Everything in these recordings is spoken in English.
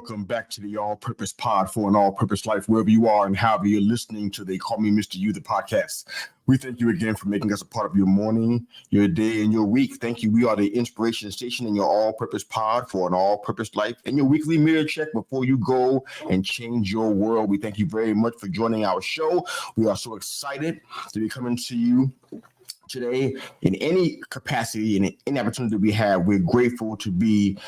Welcome back to the All Purpose Pod for an All Purpose Life, wherever you are and however you're listening to They Call Me Mr. You, the podcast. We thank you again for making us a part of your morning, your day, and your week. Thank you. We are the inspiration station in your All Purpose Pod for an All Purpose Life and your weekly mirror check before you go and change your world. We thank you very much for joining our show. We are so excited to be coming to you today in any capacity and any opportunity we have. We're grateful to be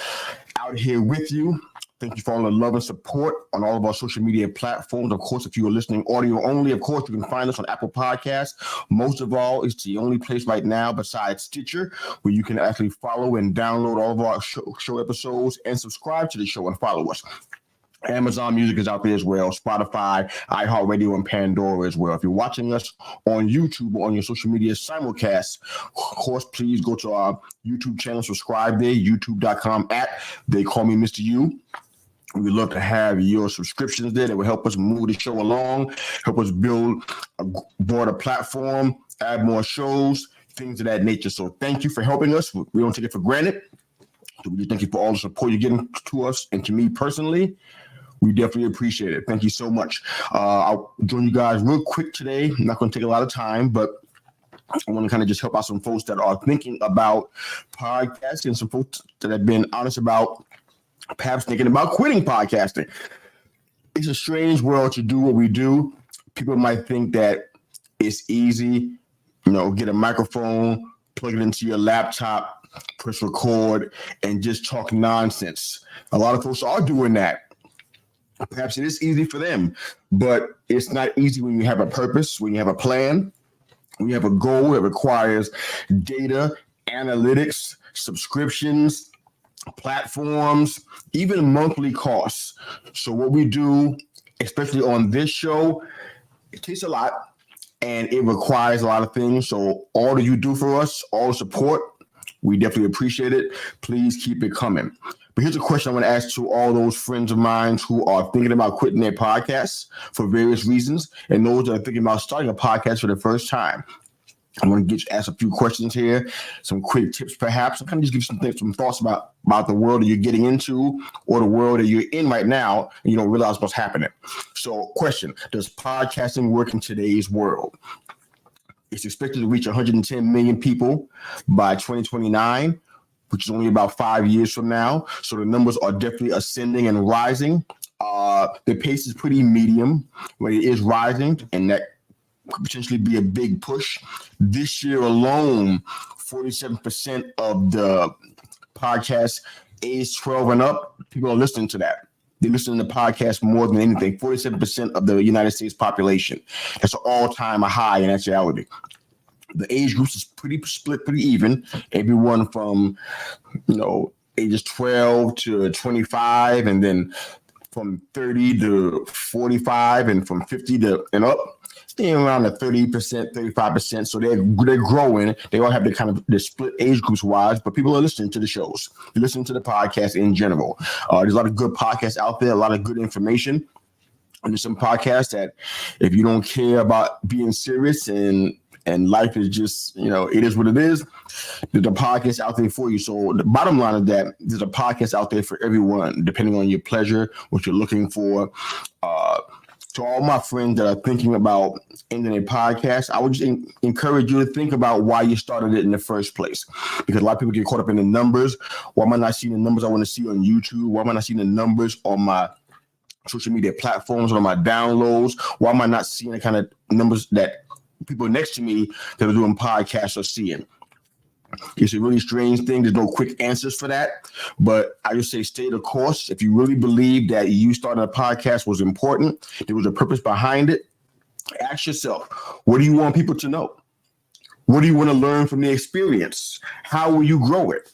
out here with you. Thank you for all the love and support on all of our social media platforms. Of course, if you are listening audio only, of course, you can find us on Apple Podcasts. Most of all, it's the only place right now besides Stitcher where you can actually follow and download all of our show episodes and subscribe to the show and follow us. Amazon Music is out there as well, Spotify, iHeartRadio, and Pandora as well. If you're watching us on YouTube or on your social media simulcast, of course, please go to our YouTube channel, subscribe there, youtube.com They Call Me Mr. You. We'd love to have your subscriptions there that will help us move the show along, help us build a broader platform, add more shows, things of that nature. So thank you for helping us. We don't take it for granted. So we thank you for all the support you're getting to us and to me personally. We definitely appreciate it. Thank you so much. I'll join you guys real quick today. I'm not going to take a lot of time, but I want to kind of just help out some folks that are thinking about podcasting, some folks that have been honest about perhaps thinking about quitting podcasting. It's a strange world to do what we do. People might think that it's easy, get a microphone, plug it into your laptop, press record, and just talk nonsense. A lot of folks are doing that. Perhaps it is easy for them, but it's not easy when you have a purpose, when you have a plan, when you have a goal that requires data, analytics, subscriptions, platforms, even monthly costs. So what we do, especially on this show, it takes a lot and it requires a lot of things. So all that you do for us, all the support, we definitely appreciate it. Please keep it coming. But here's a question I want to ask to all those friends of mine who are thinking about quitting their podcasts for various reasons, and those that are thinking about starting a podcast for the first time. I want to ask a few questions here, some quick tips perhaps. I'm kind of just give some thoughts about the world that you're getting into or the world that you're in right now, and you don't realize what's happening. So question, does podcasting work in today's world? It's expected to reach 110 million people by 2029, which is only about 5 years from now. So the numbers are definitely ascending and rising. The pace is pretty medium, but it is rising, and that could potentially be a big push. This year alone, 47% of the podcasts age 12 and up, people are listening to that. They're listening to podcasts more than anything. 47% of the United States population. That's an all-time high in actuality. The age groups is pretty split, pretty even. Everyone from, ages 12 to 25, and then from 30 to 45, and from 50 to and up, staying around the 30%, 35%. So they're growing. They all have the split age groups wise, but people are listening to the shows. They're listening to the podcast in general. There's a lot of good podcasts out there, a lot of good information. And there's some podcasts that if you don't care about being serious and life is just, it is what it is, there's a podcast out there for you. So the bottom line is that there's a podcast out there for everyone, depending on your pleasure, what you're looking for. To all my friends that are thinking about ending a podcast, I would just encourage you to think about why you started it in the first place. Because a lot of people get caught up in the numbers. Why am I not seeing the numbers I want to see on YouTube? Why am I not seeing the numbers on my social media platforms, on my downloads? Why am I not seeing the kind of numbers that people next to me that are doing podcasts are seeing? It's a really strange thing. There's no quick answers for that. But I just say stay the course. If you really believe that you starting a podcast was important, there was a purpose behind it, ask yourself, what do you want people to know? What do you want to learn from the experience? How will you grow it?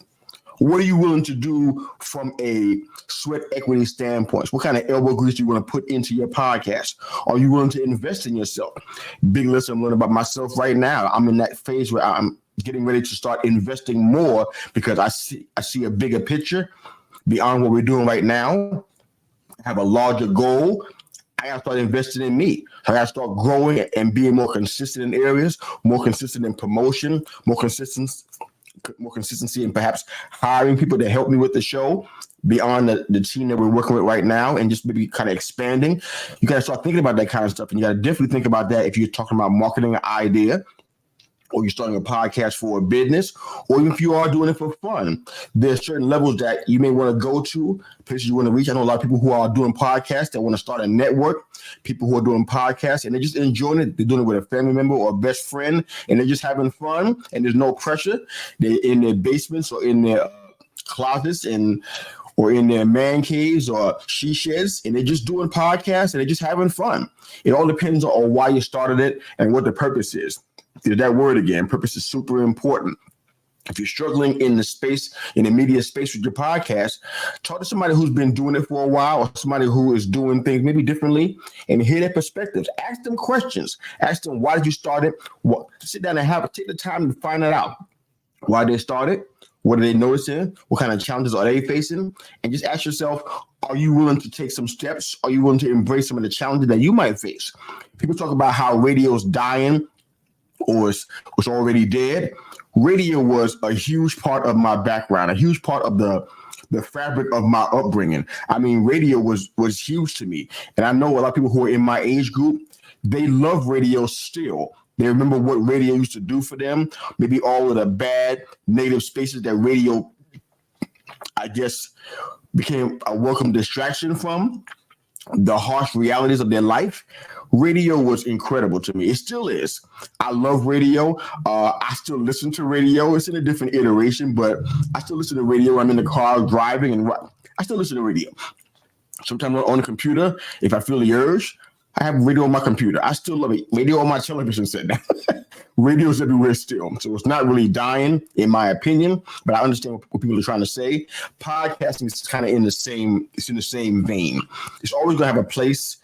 What are you willing to do from a sweat equity standpoint? What kind of elbow grease do you want to put into your podcast? Are you willing to invest in yourself? Big lesson I'm learning about myself right now. I'm in that phase where I'm getting ready to start investing more because I see a bigger picture beyond what we're doing right now. I have a larger goal. I got to start investing in me. I got to start growing and being more consistent in areas, more consistent in promotion, more consistent more consistency and perhaps hiring people to help me with the show beyond the team that we're working with right now, and just maybe kind of expanding. You got to start thinking about that kind of stuff, and you got to definitely think about that if you're talking about marketing an idea, or you're starting a podcast for a business, or even if you are doing it for fun. There's certain levels that you may want to go to, places you want to reach. I know a lot of people who are doing podcasts that want to start a network, people who are doing podcasts and they're just enjoying it. They're doing it with a family member or a best friend, and they're just having fun, and there's no pressure. They're in their basements or in their closets or in their man caves or she sheds, and they're just doing podcasts and they're just having fun. It all depends on why you started it and what the purpose is. There's that word again. Purpose is super important. If you're struggling in the media space with your podcast, talk to somebody who's been doing it for a while, or somebody who is doing things maybe differently, and hear their perspectives. Ask them questions. Ask them, why did you start it? Sit down and take the time to find that out. Why they started? What are they noticing? What kind of challenges are they facing? And just ask yourself, are you willing to take some steps? Are you willing to embrace some of the challenges that you might face? People talk about how radio's dying, or it's already dead. Radio was a huge part of my background, a huge part of the fabric of my upbringing. I mean, radio was huge to me. And I know a lot of people who are in my age group, they love radio still. They remember what radio used to do for them, maybe all of the bad negative spaces that radio, I guess, became a welcome distraction from, the harsh realities of their life. Radio was incredible to me. It still is. I love radio. I still listen to radio. It's in a different iteration, but I still listen to radio. I'm in the car driving, and I still listen to radio. Sometimes on the computer, if I feel the urge, I have radio on my computer. I still love it. Radio on my television set. Radio's everywhere still. So it's not really dying, in my opinion, but I understand what people are trying to say. Podcasting is kind of in the same vein. It's always going to have a place,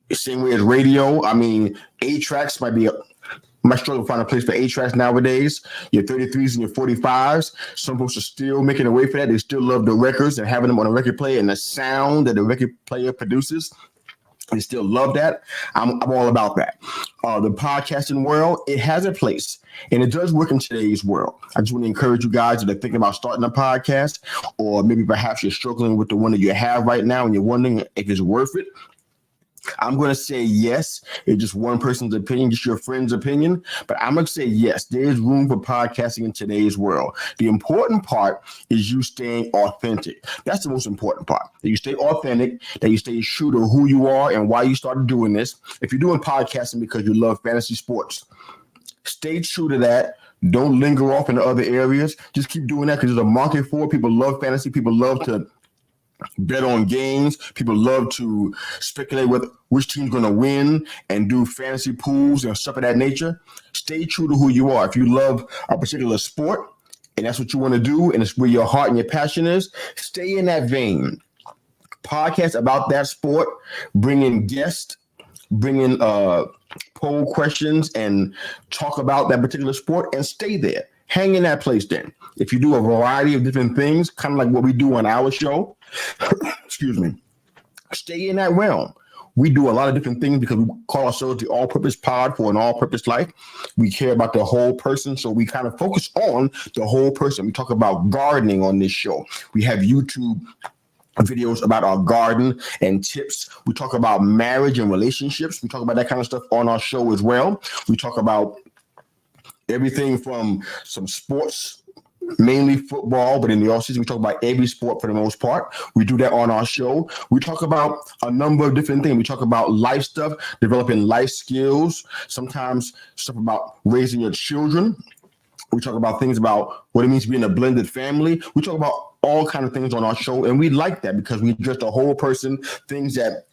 the same way as radio. I mean, 8-tracks might struggle to find a place for 8-tracks nowadays. Your 33s and your 45s. Some folks are still making a way for that. They still love the records and having them on a record player and the sound that the record player produces. They still love that. I'm all about that. The podcasting world, it has a place, and it does work in today's world. I just want to encourage you guys that are thinking about starting a podcast, or maybe perhaps you're struggling with the one that you have right now and you're wondering if it's worth it. I'm going to say yes. It's just one person's opinion, just your friend's opinion. But I'm going to say yes, there is room for podcasting in today's world. The important part is you staying authentic. That's the most important part. That you stay authentic, that you stay true to who you are and why you started doing this. If you're doing podcasting because you love fantasy sports, stay true to that. Don't linger off into other areas. Just keep doing that because there's a market for it. People love fantasy. People love to bet on games. People love to speculate with which team's going to win and do fantasy pools and stuff of that nature. Stay true to who you are. If you love a particular sport and that's what you want to do and it's where your heart and your passion is, stay in that vein. Podcast about that sport, bring in guests, bring in poll questions and talk about that particular sport, and stay there. Hang in that place then. If you do a variety of different things, kind of like what we do on our show, excuse me, stay in that realm. We do a lot of different things because we call ourselves the all-purpose pod for an all-purpose life. We care about the whole person, so we kind of focus on the whole person. We talk about gardening on this show. We have YouTube videos about our garden and tips. We talk about marriage and relationships. We talk about that kind of stuff on our show as well. We talk about everything from some sports, mainly football, but in the offseason, we talk about every sport for the most part. We do that on our show. We talk about a number of different things. We talk about life stuff, developing life skills, sometimes stuff about raising your children. We talk about things about what it means to be in a blended family. We talk about all kinds of things on our show, and we like that because we address the whole person, things that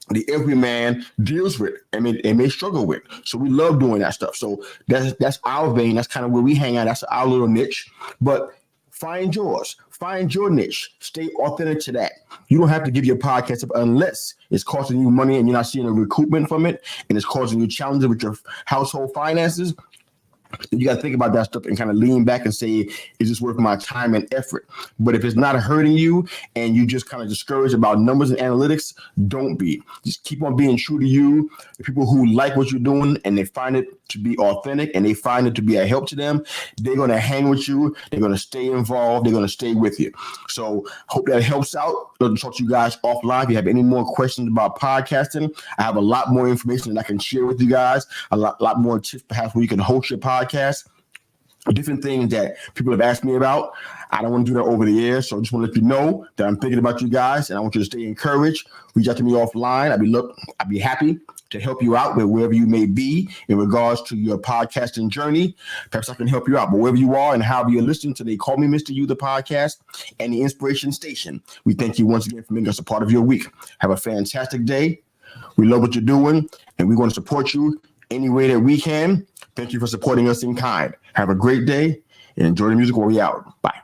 the everyman deals with and may struggle with. So we love doing that stuff. So that's our vein. That's kind of where we hang out. That's our little niche. But find yours. Find your niche. Stay authentic to that. You don't have to give your podcast up unless it's costing you money and you're not seeing a recoupment from it, and it's causing you challenges with your household finances. You got to think about that stuff and kind of lean back and say, is this worth my time and effort? But if it's not hurting you and you just kind of discouraged about numbers and analytics, don't be. Just keep on being true to you. The people who like what you're doing and they find it to be authentic and they find it to be a help to them, they're going to hang with you. They're going to stay involved. They're going to stay with you. So hope that helps out. I'll talk to you guys offline. If you have any more questions about podcasting, I have a lot more information that I can share with you guys, a lot more tips perhaps where you can host your podcast. Different things that people have asked me about. I don't want to do that over the air, so I just want to let you know that I'm thinking about you guys, and I want you to stay encouraged. Reach out to me offline. I'd be happy to help you out with wherever you may be in regards to your podcasting journey. Perhaps I can help you out, but wherever you are and however you're listening to, they call me Mr. You, the podcast, and the Inspiration Station. We thank you once again for making us a part of your week. Have a fantastic day. We love what you're doing, and we're going to support you any way that we can. Thank you for supporting us in kind. Have a great day and enjoy the music while we out. Bye.